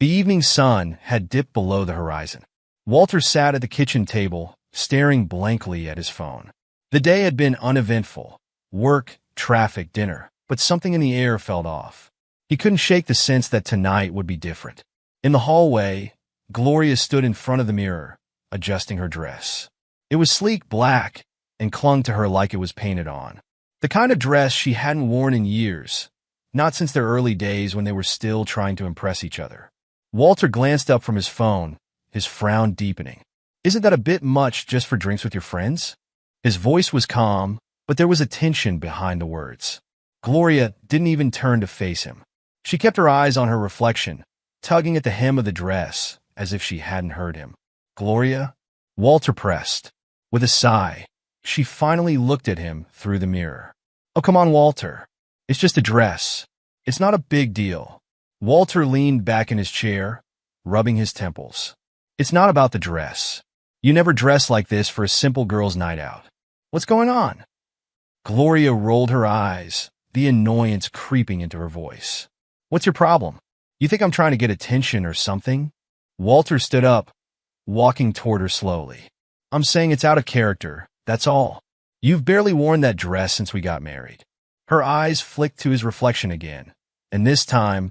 The evening sun had dipped below the horizon. Walter sat at the kitchen table, staring blankly at his phone. The day had been uneventful. Work, traffic, dinner. But something in the air felt off. He couldn't shake the sense that tonight would be different. In the hallway, Gloria stood in front of the mirror, adjusting her dress. It was sleek black and clung to her like it was painted on. The kind of dress she hadn't worn in years, not since their early days when they were still trying to impress each other. Walter glanced up from his phone, his frown deepening. Isn't that a bit much just for drinks with your friends? His voice was calm, but there was a tension behind the words. Gloria didn't even turn to face him. She kept her eyes on her reflection, tugging at the hem of the dress, as if she hadn't heard him. Gloria? Walter pressed. With a sigh, she finally looked at him through the mirror. Oh, come on, Walter. It's just a dress. It's not a big deal. Walter leaned back in his chair, rubbing his temples. It's not about the dress. You never dress like this for a simple girl's night out. What's going on? Gloria rolled her eyes, the annoyance creeping into her voice. What's your problem? You think I'm trying to get attention or something? Walter stood up, walking toward her slowly. I'm saying it's out of character, that's all. You've barely worn that dress since we got married. Her eyes flicked to his reflection again, and this time,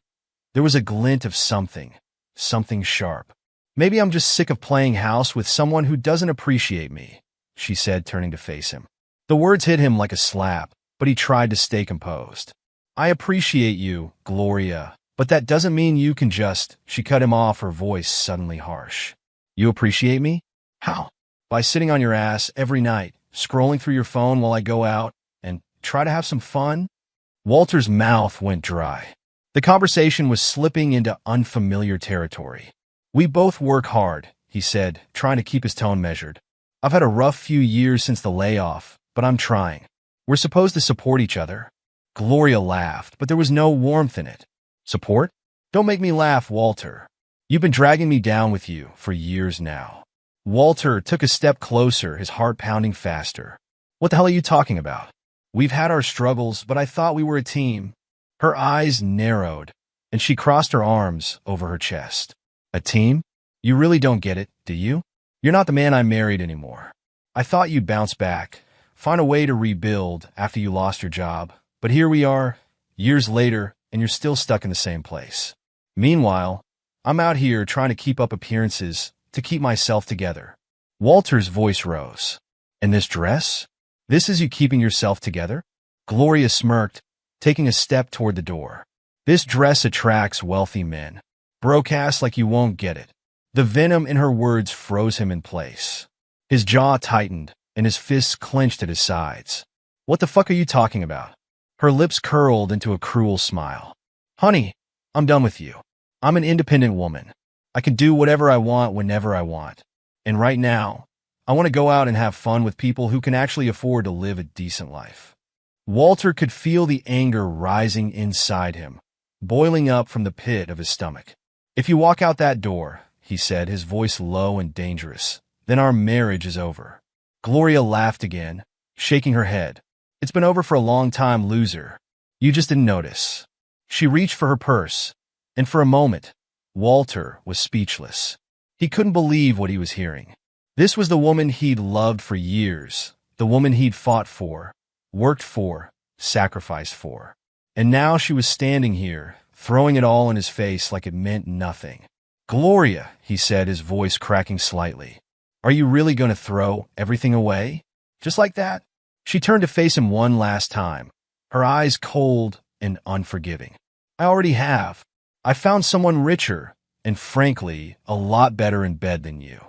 there was a glint of something sharp. Maybe I'm just sick of playing house with someone who doesn't appreciate me, she said, turning to face him. The words hit him like a slap, but he tried to stay composed. I appreciate you, Gloria, but that doesn't mean you can just... She cut him off, her voice suddenly harsh. You appreciate me? How? By sitting on your ass every night, scrolling through your phone while I go out, and try to have some fun? Walter's mouth went dry. The conversation was slipping into unfamiliar territory. We both work hard, he said, trying to keep his tone measured. I've had a rough few years since the layoff, but I'm trying. We're supposed to support each other. Gloria laughed, but there was no warmth in it. Support? Don't make me laugh, Walter. You've been dragging me down with you for years now. Walter took a step closer, his heart pounding faster. What the hell are you talking about? We've had our struggles, but I thought we were a team. Her eyes narrowed, and she crossed her arms over her chest. A team? You really don't get it, do you? You're not the man I married anymore. I thought you'd bounce back, find a way to rebuild after you lost your job. But here we are, years later, and you're still stuck in the same place. Meanwhile, I'm out here trying to keep up appearances, to keep myself together. Walter's voice rose. And this dress? This is you keeping yourself together? Gloria smirked, taking a step toward the door. This dress attracts wealthy men. Brokea like you won't get it. The venom in her words froze him in place. His jaw tightened, and his fists clenched at his sides. What the fuck are you talking about? Her lips curled into a cruel smile. Honey, I'm done with you. I'm an independent woman. I can do whatever I want whenever I want. And right now, I want to go out and have fun with people who can actually afford to live a decent life. Walter could feel the anger rising inside him, boiling up from the pit of his stomach. If you walk out that door, he said, his voice low and dangerous, then our marriage is over. Gloria laughed again, shaking her head. It's been over for a long time, loser. You just didn't notice. She reached for her purse, and for a moment, Walter was speechless. He couldn't believe what he was hearing. This was the woman he'd loved for years, the woman he'd fought for, worked for, sacrificed for. And now she was standing here, throwing it all in his face like it meant nothing. Gloria, he said, his voice cracking slightly. Are you really going to throw everything away? Just like that? She turned to face him one last time, her eyes cold and unforgiving. I already have. I found someone richer and, frankly, a lot better in bed than you.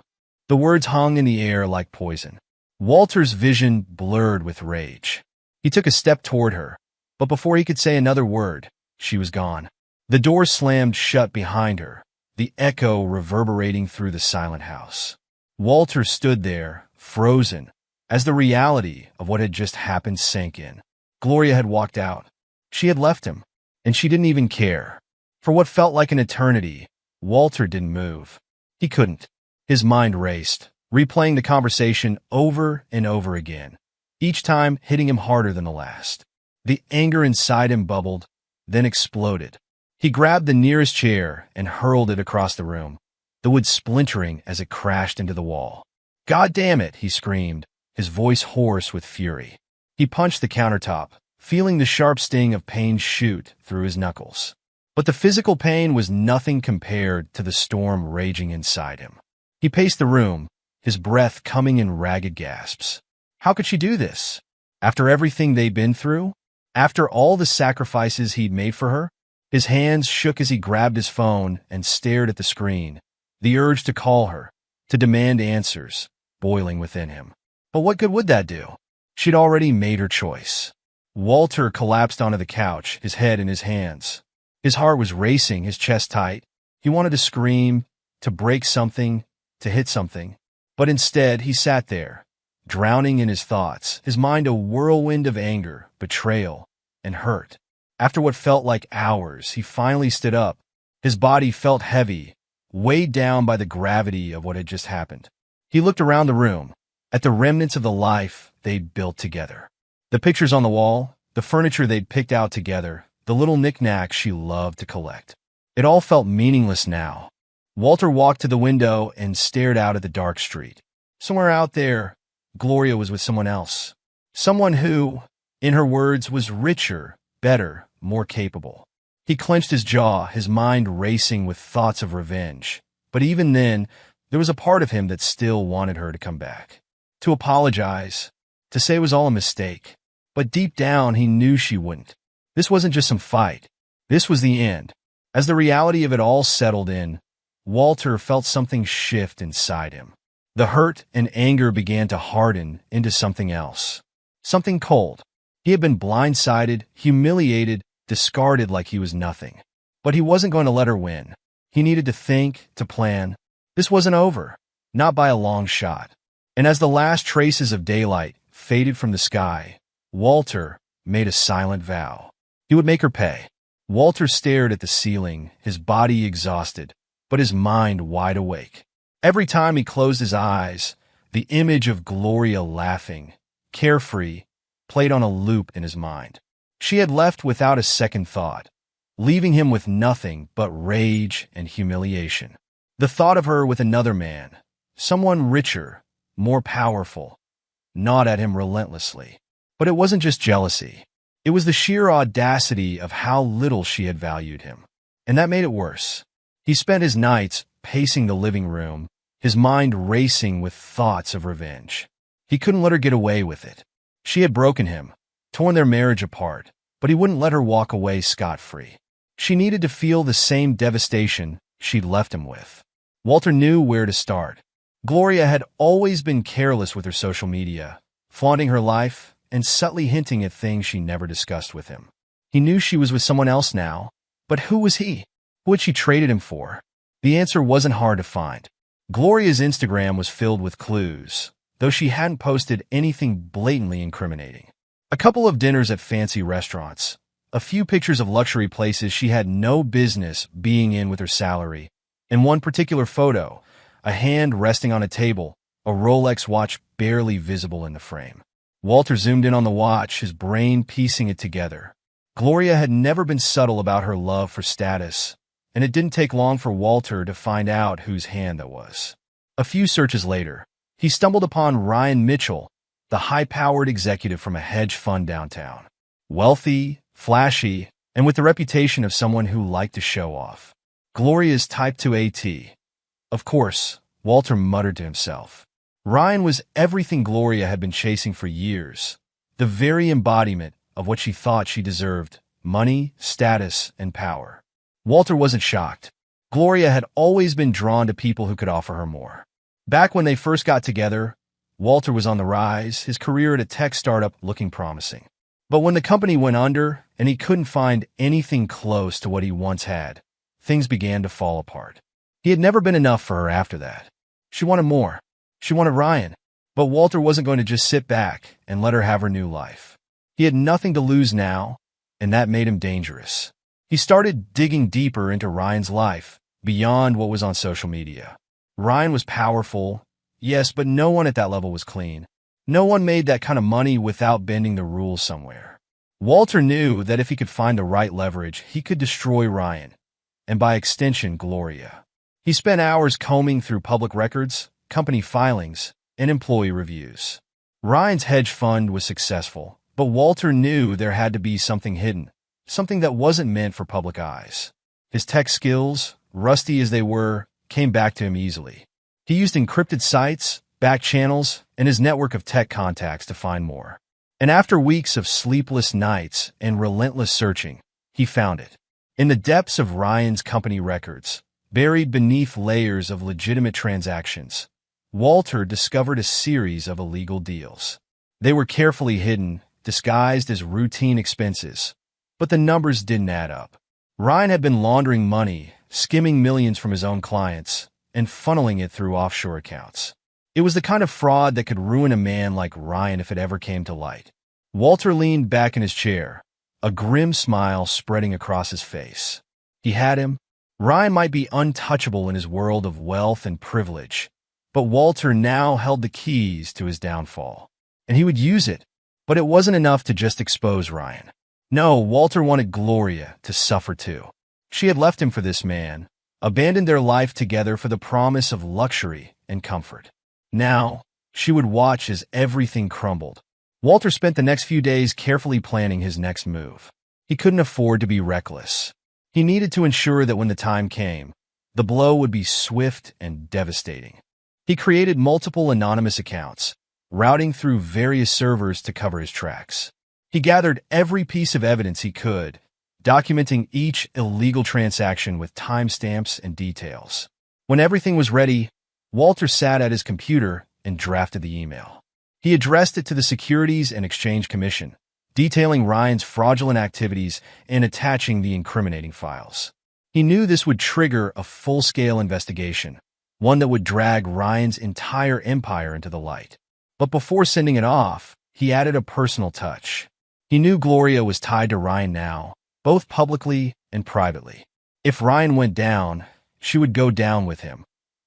The words hung in the air like poison. Walter's vision blurred with rage. He took a step toward her, but before he could say another word, she was gone. The door slammed shut behind her, the echo reverberating through the silent house. Walter stood there, frozen, as the reality of what had just happened sank in. Gloria had walked out. She had left him, and she didn't even care. For what felt like an eternity, Walter didn't move. He couldn't. His mind raced, replaying the conversation over and over again, each time hitting him harder than the last. The anger inside him bubbled, then exploded. He grabbed the nearest chair and hurled it across the room, the wood splintering as it crashed into the wall. "God damn it," he screamed, his voice hoarse with fury. He punched the countertop, feeling the sharp sting of pain shoot through his knuckles. But the physical pain was nothing compared to the storm raging inside him. He paced the room, his breath coming in ragged gasps. How could she do this? After everything they'd been through? After all the sacrifices he'd made for her? His hands shook as he grabbed his phone and stared at the screen, the urge to call her, to demand answers, boiling within him. But what good would that do? She'd already made her choice. Walter collapsed onto the couch, his head in his hands. His heart was racing, his chest tight. He wanted to scream, to break something, to hit something. But instead, he sat there, drowning in his thoughts, his mind a whirlwind of anger, betrayal, and hurt. After what felt like hours, he finally stood up. His body felt heavy, weighed down by the gravity of what had just happened. He looked around the room, at the remnants of the life they'd built together. The pictures on the wall, the furniture they'd picked out together, the little knickknacks she loved to collect. It all felt meaningless now. Walter walked to the window and stared out at the dark street. Somewhere out there, Gloria was with someone else. Someone who, in her words, was richer, better, more capable. He clenched his jaw, his mind racing with thoughts of revenge. But even then, there was a part of him that still wanted her to come back. To apologize, to say it was all a mistake. But deep down, he knew she wouldn't. This wasn't just some fight. This was the end. As the reality of it all settled in, Walter felt something shift inside him. The hurt and anger began to harden into something else. Something cold. He had been blindsided, humiliated, discarded like he was nothing. But he wasn't going to let her win. He needed to think, to plan. This wasn't over. Not by a long shot. And as the last traces of daylight faded from the sky, Walter made a silent vow. He would make her pay. Walter stared at the ceiling, his body exhausted, but his mind wide awake. Every time he closed his eyes, the image of Gloria laughing, carefree, played on a loop in his mind. She had left without a second thought, leaving him with nothing but rage and humiliation. The thought of her with another man, someone richer, more powerful, gnawed at him relentlessly. But it wasn't just jealousy. It was the sheer audacity of how little she had valued him. And that made it worse. He spent his nights pacing the living room, his mind racing with thoughts of revenge. He couldn't let her get away with it. She had broken him, torn their marriage apart, but he wouldn't let her walk away scot-free. She needed to feel the same devastation she'd left him with. Walter knew where to start. Gloria had always been careless with her social media, flaunting her life and subtly hinting at things she never discussed with him. He knew she was with someone else now, but who was he? Who had she traded him for? The answer wasn't hard to find. Gloria's Instagram was filled with clues, though she hadn't posted anything blatantly incriminating. A couple of dinners at fancy restaurants, a few pictures of luxury places she had no business being in with her salary, and one particular photo, a hand resting on a table, a Rolex watch barely visible in the frame. Walter zoomed in on the watch, his brain piecing it together. Gloria had never been subtle about her love for status, and it didn't take long for Walter to find out whose hand that was. A few searches later, he stumbled upon Ryan Mitchell, the high-powered executive from a hedge fund downtown. Wealthy, flashy, and with the reputation of someone who liked to show off. Gloria's type 2 AT. Of course, Walter muttered to himself. Ryan was everything Gloria had been chasing for years, the very embodiment of what she thought she deserved: money, status, and power. Walter wasn't shocked. Gloria had always been drawn to people who could offer her more. Back when they first got together, Walter was on the rise, his career at a tech startup looking promising. But when the company went under and he couldn't find anything close to what he once had, things began to fall apart. He had never been enough for her after that. She wanted more. She wanted Ryan. But Walter wasn't going to just sit back and let her have her new life. He had nothing to lose now, and that made him dangerous. He started digging deeper into Ryan's life, beyond what was on social media. Ryan was powerful, yes, but no one at that level was clean. No one made that kind of money without bending the rules somewhere. Walter knew that if he could find the right leverage, he could destroy Ryan, and by extension, Gloria. He spent hours combing through public records, company filings, and employee reviews. Ryan's hedge fund was successful, but Walter knew there had to be something hidden, something that wasn't meant for public eyes. His tech skills, rusty as they were, came back to him easily. He used encrypted sites, back channels, and his network of tech contacts to find more. And after weeks of sleepless nights and relentless searching, he found it. In the depths of Ryan's company records, buried beneath layers of legitimate transactions, Walter discovered a series of illegal deals. They were carefully hidden, disguised as routine expenses, but the numbers didn't add up. Ryan had been laundering money, skimming millions from his own clients, and funneling it through offshore accounts. It was the kind of fraud that could ruin a man like Ryan if it ever came to light. Walter leaned back in his chair, a grim smile spreading across his face. He had him. Ryan might be untouchable in his world of wealth and privilege, but Walter now held the keys to his downfall. And he would use it. But it wasn't enough to just expose Ryan. No, Walter wanted Gloria to suffer too. She had left him for this man, abandoned their life together for the promise of luxury and comfort. Now, she would watch as everything crumbled. Walter spent the next few days carefully planning his next move. He couldn't afford to be reckless. He needed to ensure that when the time came, the blow would be swift and devastating. He created multiple anonymous accounts, routing through various servers to cover his tracks. He gathered every piece of evidence he could, documenting each illegal transaction with timestamps and details. When everything was ready, Walter sat at his computer and drafted the email. He addressed it to the Securities and Exchange Commission, detailing Ryan's fraudulent activities and attaching the incriminating files. He knew this would trigger a full-scale investigation, one that would drag Ryan's entire empire into the light. But before sending it off, he added a personal touch. He knew Gloria was tied to Ryan now, both publicly and privately. If Ryan went down, she would go down with him,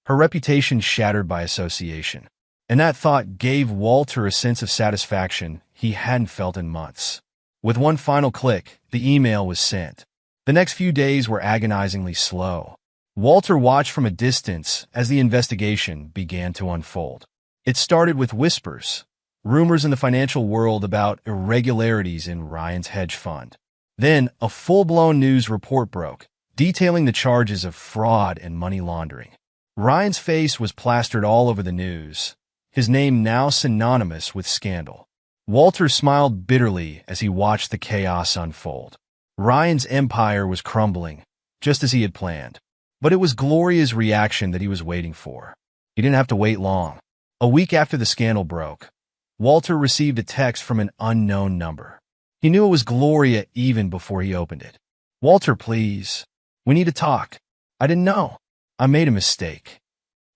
her reputation shattered by association. And that thought gave Walter a sense of satisfaction he hadn't felt in months. With one final click, the email was sent. The next few days were agonizingly slow. Walter watched from a distance as the investigation began to unfold. It started with whispers, rumors in the financial world about irregularities in Ryan's hedge fund. Then, a full-blown news report broke, detailing the charges of fraud and money laundering. Ryan's face was plastered all over the news, his name now synonymous with scandal. Walter smiled bitterly as he watched the chaos unfold. Ryan's empire was crumbling, just as he had planned. But it was Gloria's reaction that he was waiting for. He didn't have to wait long. A week after the scandal broke, Walter received a text from an unknown number. He knew it was Gloria even before he opened it. "Walter, please. We need to talk. I didn't know. I made a mistake."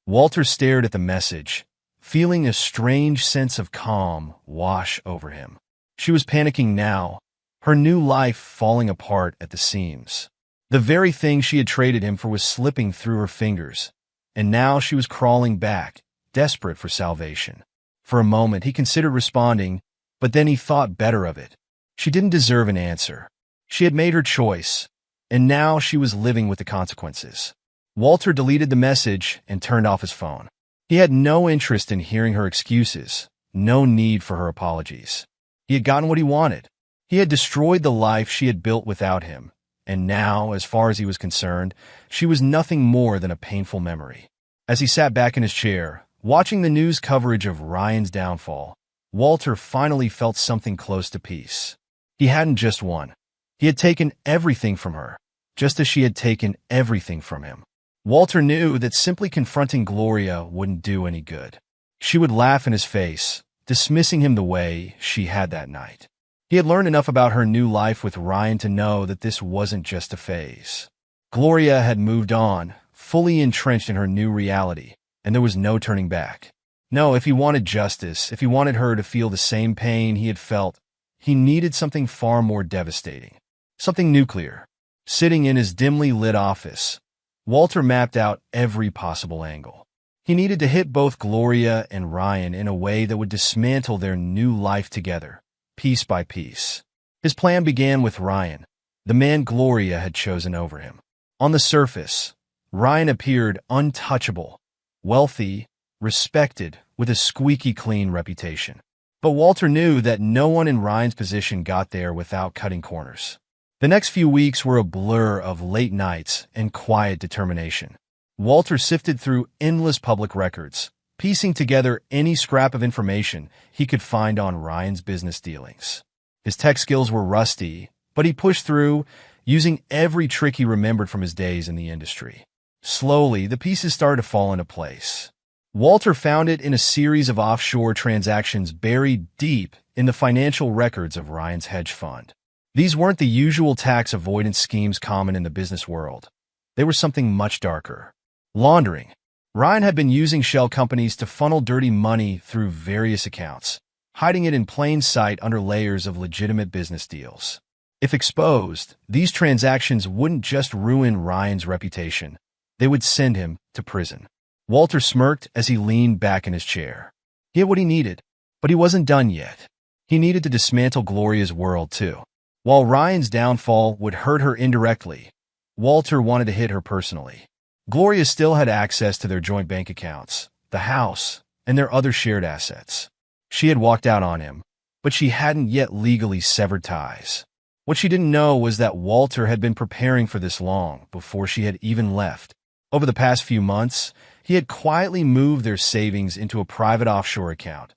Walter stared at the message, feeling a strange sense of calm wash over him. She was panicking now, her new life falling apart at the seams. The very thing she had traded him for was slipping through her fingers, and now she was crawling back, desperate for salvation. For a moment, he considered responding, but then he thought better of it. She didn't deserve an answer. She had made her choice, and now she was living with the consequences. Walter deleted the message and turned off his phone. He had no interest in hearing her excuses, no need for her apologies. He had gotten what he wanted. He had destroyed the life she had built without him, and now, as far as he was concerned, she was nothing more than a painful memory. As he sat back in his chair, watching the news coverage of Ryan's downfall, Walter finally felt something close to peace. He hadn't just won. He had taken everything from her, just as she had taken everything from him. Walter knew that simply confronting Gloria wouldn't do any good. She would laugh in his face, dismissing him the way she had that night. He had learned enough about her new life with Ryan to know that this wasn't just a phase. Gloria had moved on, fully entrenched in her new reality, and there was no turning back. No, if he wanted justice, if he wanted her to feel the same pain he had felt, he needed something far more devastating. Something nuclear. Sitting in his dimly lit office, Walter mapped out every possible angle. He needed to hit both Gloria and Ryan in a way that would dismantle their new life together, piece by piece. His plan began with Ryan, the man Gloria had chosen over him. On the surface, Ryan appeared untouchable, wealthy, respected, with a squeaky clean reputation. But Walter knew that no one in Ryan's position got there without cutting corners. The next few weeks were a blur of late nights and quiet determination. Walter sifted through endless public records, piecing together any scrap of information he could find on Ryan's business dealings. His tech skills were rusty, but he pushed through, using every trick he remembered from his days in the industry. Slowly, the pieces started to fall into place. Walter found it in a series of offshore transactions buried deep in the financial records of Ryan's hedge fund. These weren't the usual tax avoidance schemes common in the business world. They were something much darker. Laundering. Ryan had been using shell companies to funnel dirty money through various accounts, hiding it in plain sight under layers of legitimate business deals. If exposed, these transactions wouldn't just ruin Ryan's reputation, they would send him to prison. Walter smirked as he leaned back in his chair. He had what he needed, but he wasn't done yet. He needed to dismantle Gloria's world, too. While Ryan's downfall would hurt her indirectly, Walter wanted to hit her personally. Gloria still had access to their joint bank accounts, the house, and their other shared assets. She had walked out on him, but she hadn't yet legally severed ties. What she didn't know was that Walter had been preparing for this long before she had even left. Over the past few months, he had quietly moved their savings into a private offshore account,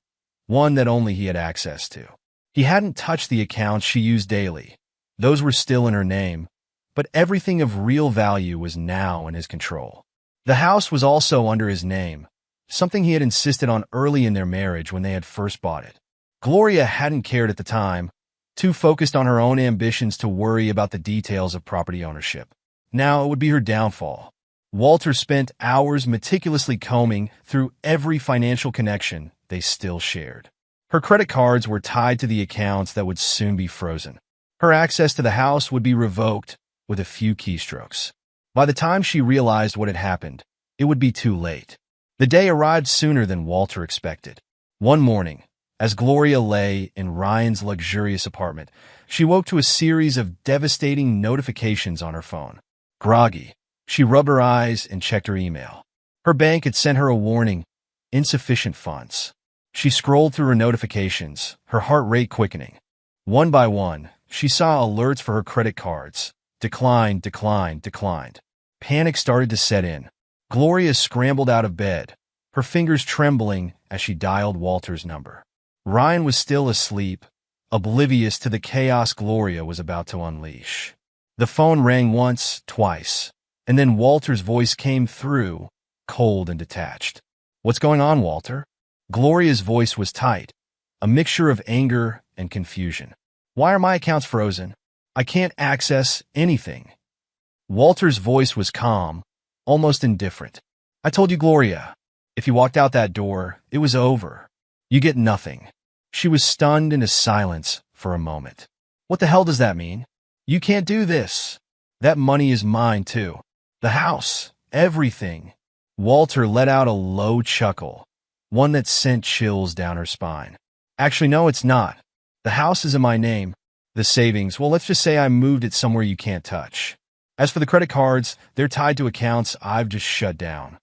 one that only he had access to. He hadn't touched the accounts she used daily. Those were still in her name, but everything of real value was now in his control. The house was also under his name, something he had insisted on early in their marriage when they had first bought it. Gloria hadn't cared at the time, too focused on her own ambitions to worry about the details of property ownership. Now it would be her downfall. Walter spent hours meticulously combing through every financial connection they still shared. Her credit cards were tied to the accounts that would soon be frozen. Her access to the house would be revoked with a few keystrokes. By the time she realized what had happened, it would be too late. The day arrived sooner than Walter expected. One morning, as Gloria lay in Ryan's luxurious apartment, she woke to a series of devastating notifications on her phone. Groggy, she rubbed her eyes and checked her email. Her bank had sent her a warning: insufficient funds. She scrolled through her notifications, her heart rate quickening. One by one, she saw alerts for her credit cards. Declined, declined, declined. Panic started to set in. Gloria scrambled out of bed, her fingers trembling as she dialed Walter's number. Ryan was still asleep, oblivious to the chaos Gloria was about to unleash. The phone rang once, twice, and then Walter's voice came through, cold and detached. "What's going on, Walter?" Gloria's voice was tight, a mixture of anger and confusion. "Why are my accounts frozen? I can't access anything." Walter's voice was calm, almost indifferent. "I told you, Gloria, if you walked out that door, it was over. You get nothing." She was stunned into silence for a moment. "What the hell does that mean? You can't do this. That money is mine, too. The house, everything." Walter let out a low chuckle, one that sent chills down her spine. "Actually, no, it's not. The house is in my name. The savings, well, let's just say I moved it somewhere you can't touch. As for the credit cards, they're tied to accounts I've just shut down."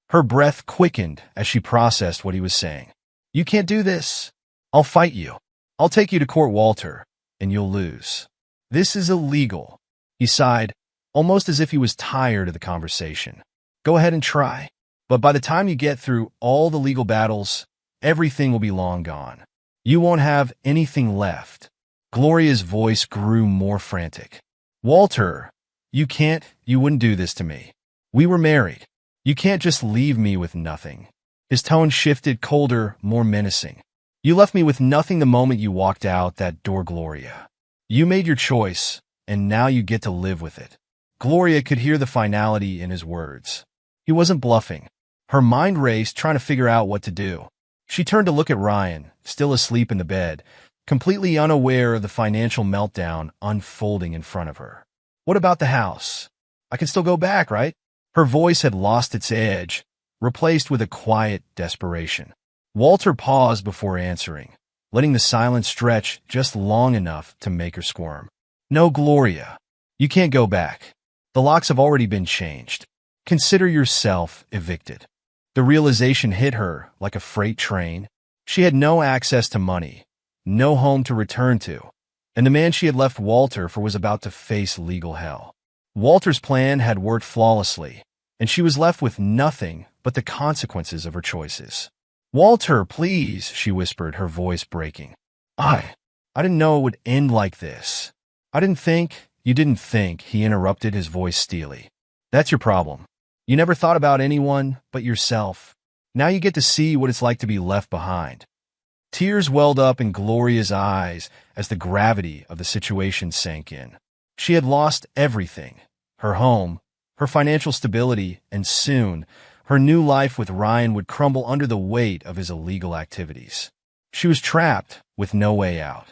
Her breath quickened as she processed what he was saying. "You can't do this. I'll fight you. I'll take you to court, Walter, and you'll lose. This is illegal." He sighed, almost as if he was tired of the conversation. "Go ahead and try. But by the time you get through all the legal battles, everything will be long gone. You won't have anything left." Gloria's voice grew more frantic. "Walter, you wouldn't do this to me. We were married. You can't just leave me with nothing." His tone shifted, colder, more menacing. "You left me with nothing the moment you walked out that door, Gloria. You made your choice, and now you get to live with it." Gloria could hear the finality in his words. He wasn't bluffing. Her mind raced, trying to figure out what to do. She turned to look at Ryan, still asleep in the bed, completely unaware of the financial meltdown unfolding in front of her. "What about the house? I can still go back, right?" Her voice had lost its edge, replaced with a quiet desperation. Walter paused before answering, letting the silence stretch just long enough to make her squirm. "No, Gloria. You can't go back. The locks have already been changed. Consider yourself evicted. The realization hit her like a freight train. She had no access to money, no home to return to, and the man she had left Walter for was about to face legal hell. Walter's plan had worked flawlessly, and she was left with nothing but the consequences of her choices. "Walter, please," she whispered, her voice breaking. I didn't know it would end like this. I didn't think, you didn't think," he interrupted, his voice steely. "That's your problem. You never thought about anyone but yourself. Now you get to see what it's like to be left behind." Tears welled up in Gloria's eyes as the gravity of the situation sank in. She had lost everything: her home, her financial stability, and soon, her new life with Ryan would crumble under the weight of his illegal activities. She was trapped with no way out.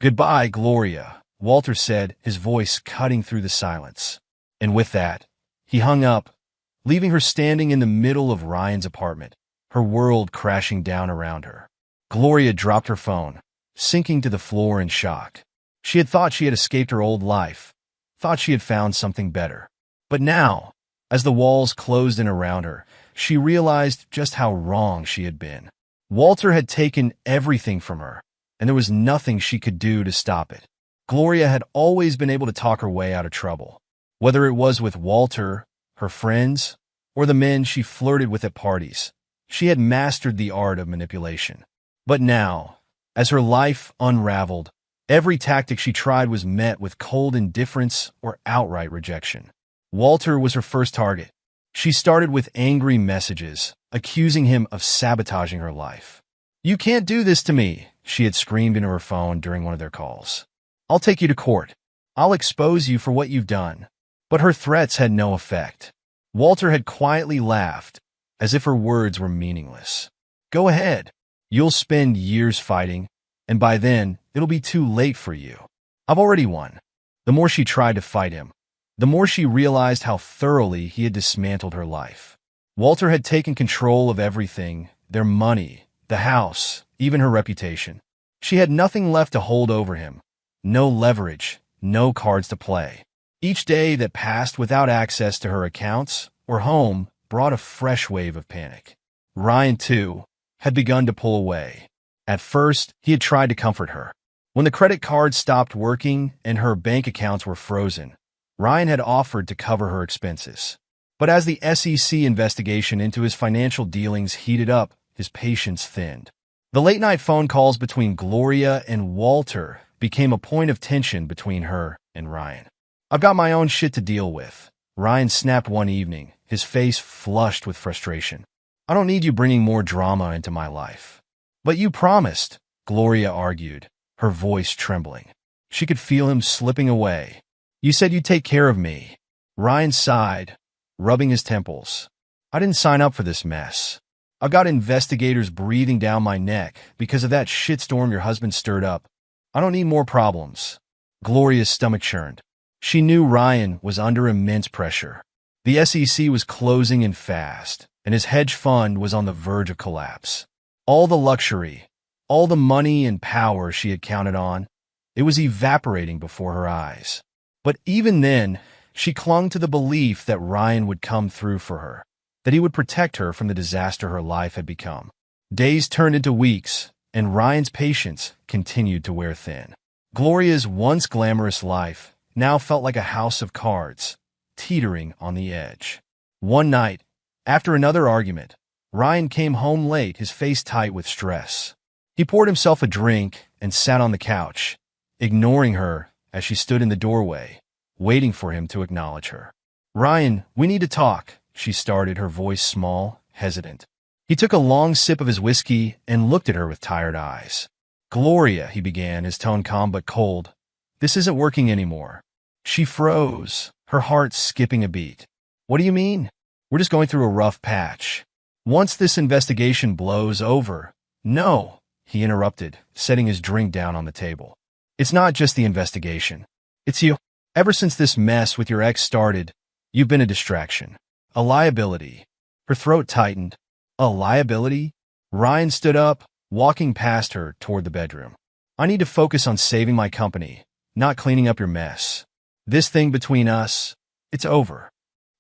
"Goodbye, Gloria," Walter said, his voice cutting through the silence. And with that, he hung up, leaving her standing in the middle of Ryan's apartment, her world crashing down around her. Gloria dropped her phone, sinking to the floor in shock. She had thought she had escaped her old life, thought she had found something better. But now, as the walls closed in around her, she realized just how wrong she had been. Walter had taken everything from her, and there was nothing she could do to stop it. Gloria had always been able to talk her way out of trouble, whether it was with Walter, her friends, or the men she flirted with at parties. She had mastered the art of manipulation. But now, as her life unraveled, every tactic she tried was met with cold indifference or outright rejection. Walter was her first target. She started with angry messages, accusing him of sabotaging her life. "You can't do this to me," she had screamed into her phone during one of their calls. "I'll take you to court. I'll expose you for what you've done." But her threats had no effect. Walter had quietly laughed, as if her words were meaningless. "Go ahead. You'll spend years fighting, and by then, it'll be too late for you. I've already won." The more she tried to fight him, the more she realized how thoroughly he had dismantled her life. Walter had taken control of everything: their money, the house, even her reputation. She had nothing left to hold over him, no leverage, no cards to play. Each day that passed without access to her accounts or home brought a fresh wave of panic. Ryan, too, had begun to pull away. At first, he had tried to comfort her. When the credit cards stopped working and her bank accounts were frozen, Ryan had offered to cover her expenses. But as the SEC investigation into his financial dealings heated up, his patience thinned. The late-night phone calls between Gloria and Walter became a point of tension between her and Ryan. "I've got my own shit to deal with," Ryan snapped one evening, his face flushed with frustration. "I don't need you bringing more drama into my life." "But you promised," Gloria argued, her voice trembling. She could feel him slipping away. "You said you'd take care of me." Ryan sighed, rubbing his temples. "I didn't sign up for this mess. I've got investigators breathing down my neck because of that shitstorm your husband stirred up. I don't need more problems." Gloria's stomach churned. She knew Ryan was under immense pressure. The SEC was closing in fast, and his hedge fund was on the verge of collapse. All the luxury, all the money and power she had counted on, it was evaporating before her eyes. But even then, she clung to the belief that Ryan would come through for her, that he would protect her from the disaster her life had become. Days turned into weeks, and Ryan's patience continued to wear thin. Gloria's once glamorous life now felt like a house of cards, teetering on the edge. One night, after another argument, Ryan came home late, his face tight with stress. He poured himself a drink and sat on the couch, ignoring her as she stood in the doorway, waiting for him to acknowledge her. "Ryan, we need to talk," she started, her voice small, hesitant. He took a long sip of his whiskey and looked at her with tired eyes. "Gloria," he began, his tone calm but cold, "this isn't working anymore." She froze, her heart skipping a beat. "What do you mean?" "We're just going through a rough patch. Once this investigation blows over—" "No," he interrupted, setting his drink down on the table. "It's not just the investigation. It's you. Ever since this mess with your ex started, you've been a distraction. A liability." Her throat tightened. "A liability?" Ryan stood up, walking past her toward the bedroom. "I need to focus on saving my company, not cleaning up your mess. This thing between us, It's over.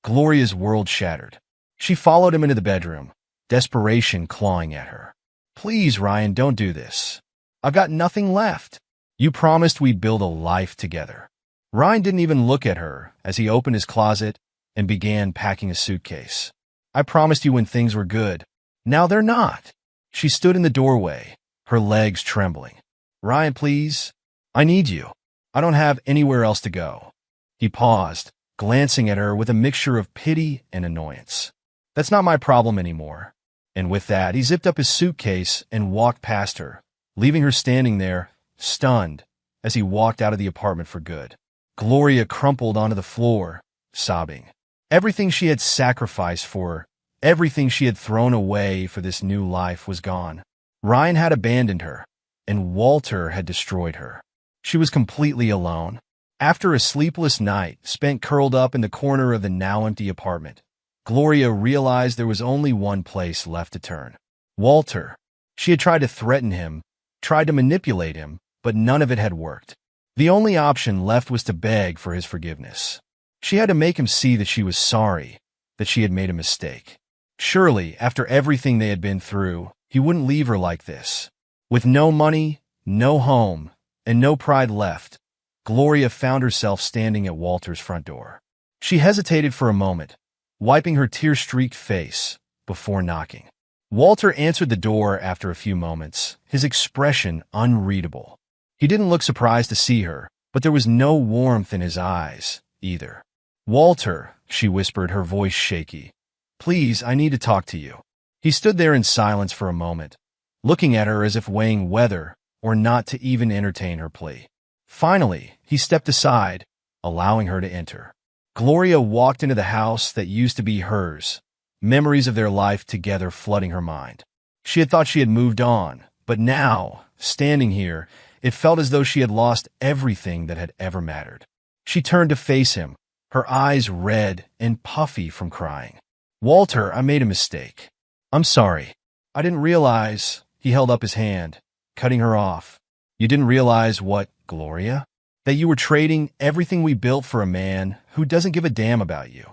Gloria's world shattered. She followed him into the bedroom, desperation clawing at her. Please, Ryan, don't do this. I've got nothing left. You promised we'd build a life together. Ryan didn't even look at her as he opened his closet and began packing a suitcase. I promised you when things were good. Now they're not. She stood in the doorway, her legs trembling. Ryan, please. I need you. I don't have anywhere else to go. He paused, glancing at her with a mixture of pity and annoyance. That's not my problem anymore. And with that, he zipped up his suitcase and walked past her, leaving her standing there, stunned, as he walked out of the apartment for good. Gloria crumpled onto the floor, sobbing. Everything she had sacrificed for her, everything she had thrown away for this new life was gone. Ryan had abandoned her, and Walter had destroyed her. She was completely alone. After a sleepless night spent curled up in the corner of the now empty apartment, Gloria realized there was only one place left to turn. Walter. She had tried to threaten him, tried to manipulate him, but none of it had worked. The only option left was to beg for his forgiveness. She had to make him see that she was sorry, that she had made a mistake. Surely, after everything they had been through, he wouldn't leave her like this. With no money, no home, and no pride left, Gloria found herself standing at Walter's front door. She hesitated for a moment, wiping her tear-streaked face before knocking. Walter answered the door after a few moments, his expression unreadable. He didn't look surprised to see her, but there was no warmth in his eyes, either. Walter, she whispered, her voice shaky. Please, I need to talk to you. He stood there in silence for a moment, looking at her as if weighing whether or not to even entertain her plea. Finally, he stepped aside, allowing her to enter. Gloria walked into the house that used to be hers, memories of their life together flooding her mind. She had thought she had moved on, but now, standing here, it felt as though she had lost everything that had ever mattered. She turned to face him, her eyes red and puffy from crying. Walter, I made a mistake. I'm sorry. I didn't realize. He held up his hand, cutting her off. You didn't realize what, Gloria? That you were trading everything we built for a man who doesn't give a damn about you.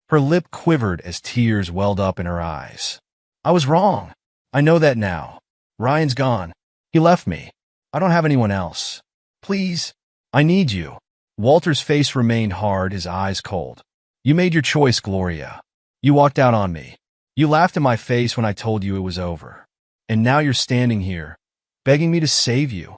Her lip quivered as tears welled up in her eyes. I was wrong. I know that now. Ryan's gone. He left me. I don't have anyone else. Please, I need you. Walter's face remained hard, his eyes cold. You made your choice, Gloria. You walked out on me. You laughed in my face when I told you it was over. And now you're standing here, begging me to save you.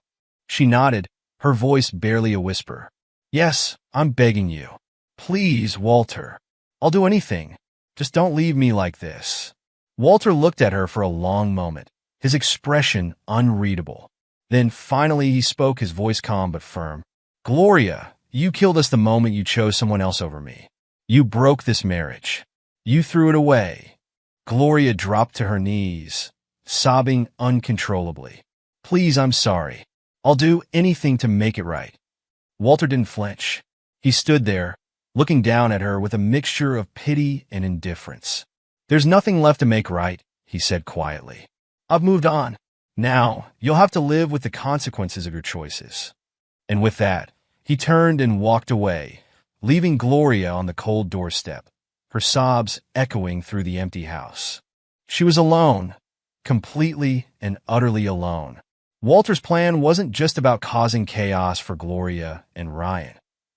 She nodded, her voice barely a whisper. Yes, I'm begging you. Please, Walter. I'll do anything. Just don't leave me like this. Walter looked at her for a long moment, his expression unreadable. Then finally he spoke, his voice calm but firm. Gloria, you killed us the moment you chose someone else over me. You broke this marriage. You threw it away. Gloria dropped to her knees, sobbing uncontrollably. Please, I'm sorry. I'll do anything to make it right. Walter didn't flinch. He stood there, looking down at her with a mixture of pity and indifference. There's nothing left to make right, he said quietly. I've moved on. Now, you'll have to live with the consequences of your choices. And with that, he turned and walked away, leaving Gloria on the cold doorstep, her sobs echoing through the empty house. She was alone, completely and utterly alone. Walter's plan wasn't just about causing chaos for Gloria and Ryan.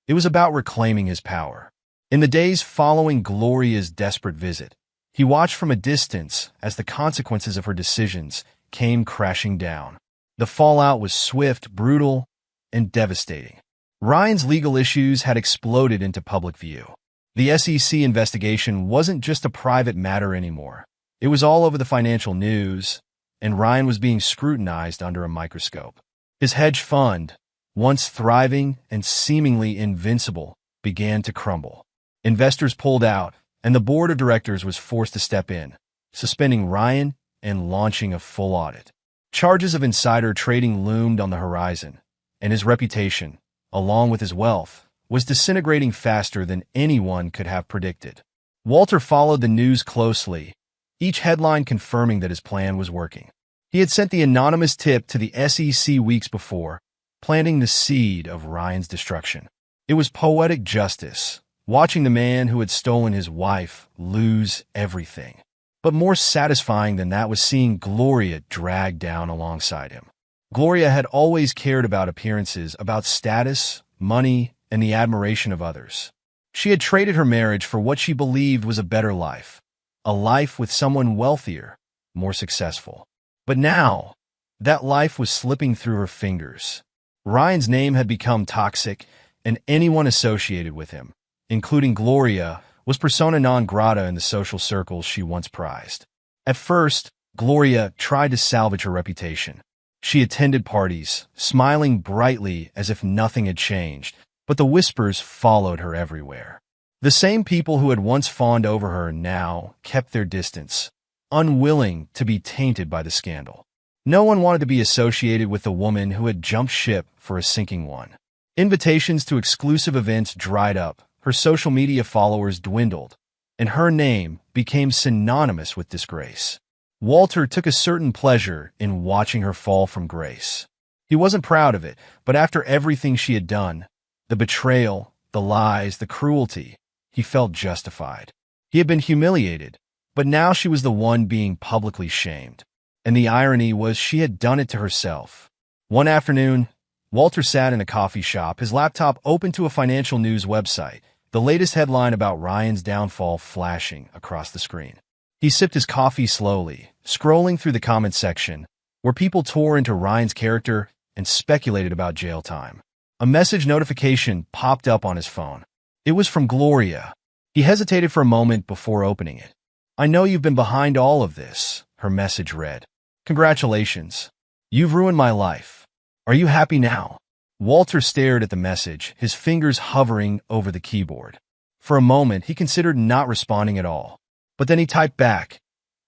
It was about reclaiming his power. In the days following Gloria's desperate visit, he watched from a distance as the consequences of her decisions came crashing down. The fallout was swift, brutal, and devastating. Ryan's legal issues had exploded into public view. The SEC investigation wasn't just a private matter anymore. It was all over the financial news, and Ryan was being scrutinized under a microscope. His hedge fund, once thriving and seemingly invincible, began to crumble. Investors pulled out, and the board of directors was forced to step in, suspending Ryan and launching a full audit. Charges of insider trading loomed on the horizon, and his reputation, along with his wealth, was disintegrating faster than anyone could have predicted. Walter followed the news closely, each headline confirming that his plan was working. He had sent the anonymous tip to the SEC weeks before, planting the seed of Ryan's destruction. It was poetic justice, watching the man who had stolen his wife lose everything. But more satisfying than that was seeing Gloria dragged down alongside him. Gloria had always cared about appearances, about status, money, and the admiration of others. She had traded her marriage for what she believed was a better life, a life with someone wealthier, more successful. But now, that life was slipping through her fingers. Ryan's name had become toxic, and anyone associated with him, including Gloria, was persona non grata in the social circles she once prized. At first, Gloria tried to salvage her reputation. She attended parties, smiling brightly as if nothing had changed, but the whispers followed her everywhere. The same people who had once fawned over her now kept their distance, unwilling to be tainted by the scandal. No one wanted to be associated with the woman who had jumped ship for a sinking one. Invitations to exclusive events dried up, her social media followers dwindled, and her name became synonymous with disgrace. Walter took a certain pleasure in watching her fall from grace. He wasn't proud of it, but after everything she had done, the betrayal, the lies, the cruelty, he felt justified. He had been humiliated, but now she was the one being publicly shamed. And the irony was she had done it to herself. One afternoon, Walter sat in a coffee shop, his laptop open to a financial news website, the latest headline about Ryan's downfall flashing across the screen. He sipped his coffee slowly, scrolling through the comments section, where people tore into Ryan's character and speculated about jail time. A message notification popped up on his phone. It was from Gloria. He hesitated for a moment before opening it. "I know you've been behind all of this," her message read. "Congratulations. You've ruined my life. Are you happy now?" Walter stared at the message, his fingers hovering over the keyboard. For a moment, he considered not responding at all. But then he typed back,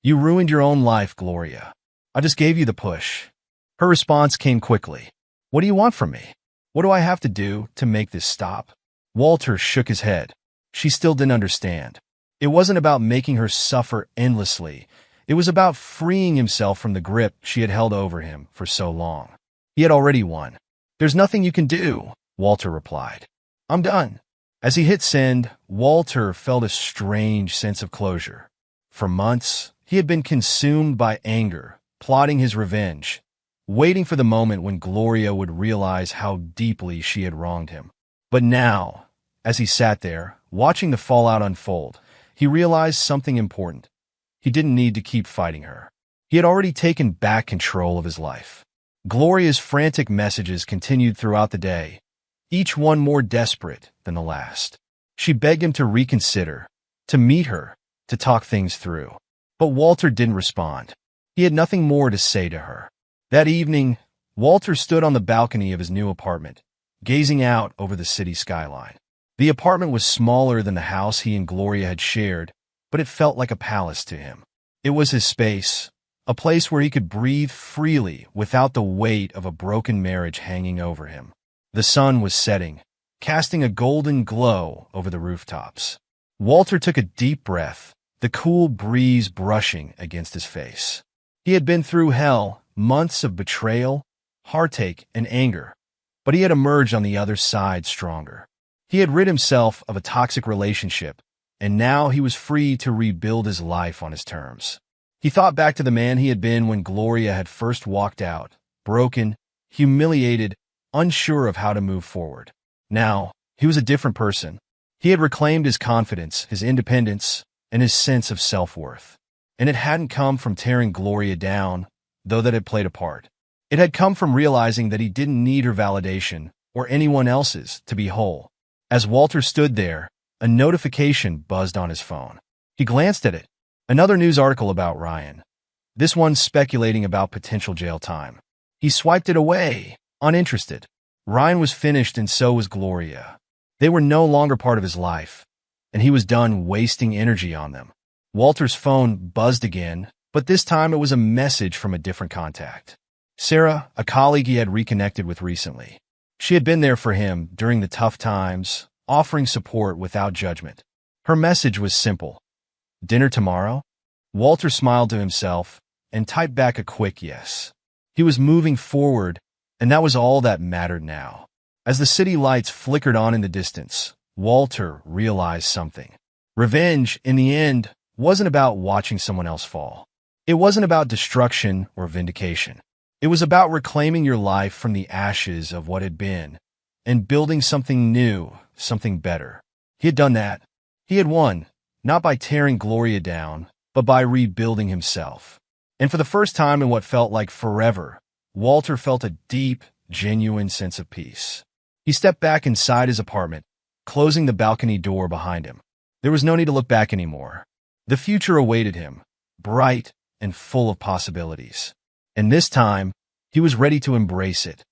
"You ruined your own life, Gloria. I just gave you the push." Her response came quickly. "What do you want from me? What do I have to do to make this stop?" Walter shook his head. She still didn't understand. It wasn't about making her suffer endlessly. It was about freeing himself from the grip she had held over him for so long. He had already won. "There's nothing you can do," Walter replied. "I'm done." As he hit send, Walter felt a strange sense of closure. For months, he had been consumed by anger, plotting his revenge, waiting for the moment when Gloria would realize how deeply she had wronged him. But now, as he sat there, watching the fallout unfold, he realized something important. He didn't need to keep fighting her. He had already taken back control of his life. Gloria's frantic messages continued throughout the day, each one more desperate than the last. She begged him to reconsider, to meet her, to talk things through. But Walter didn't respond. He had nothing more to say to her. That evening, Walter stood on the balcony of his new apartment, gazing out over the city skyline. The apartment was smaller than the house he and Gloria had shared, but it felt like a palace to him. It was his space, a place where he could breathe freely without the weight of a broken marriage hanging over him. The sun was setting, casting a golden glow over the rooftops. Walter took a deep breath, the cool breeze brushing against his face. He had been through hell, months of betrayal, heartache, and anger, but he had emerged on the other side stronger. He had rid himself of a toxic relationship, and now he was free to rebuild his life on his terms. He thought back to the man he had been when Gloria had first walked out, broken, humiliated, unsure of how to move forward. Now, he was a different person. He had reclaimed his confidence, his independence, and his sense of self-worth. And it hadn't come from tearing Gloria down, though that had played a part. It had come from realizing that he didn't need her validation, or anyone else's, to be whole. As Walter stood there, a notification buzzed on his phone. He glanced at it. Another news article about Ryan. This one speculating about potential jail time. He swiped it away, uninterested. Ryan was finished and so was Gloria. They were no longer part of his life, and he was done wasting energy on them. Walter's phone buzzed again, but this time it was a message from a different contact. Sarah, a colleague he had reconnected with recently. She had been there for him during the tough times, offering support without judgment. Her message was simple. "Dinner tomorrow?" Walter smiled to himself and typed back a quick yes. He was moving forward, and that was all that mattered now. As the city lights flickered on in the distance, Walter realized something. Revenge, in the end, wasn't about watching someone else fall. It wasn't about destruction or vindication. It was about reclaiming your life from the ashes of what had been and building something new, something better. He had done that. He had won, not by tearing Gloria down, but by rebuilding himself. And for the first time in what felt like forever, Walter felt a deep, genuine sense of peace. He stepped back inside his apartment, closing the balcony door behind him. There was no need to look back anymore. The future awaited him, bright and full of possibilities. And this time, he was ready to embrace it.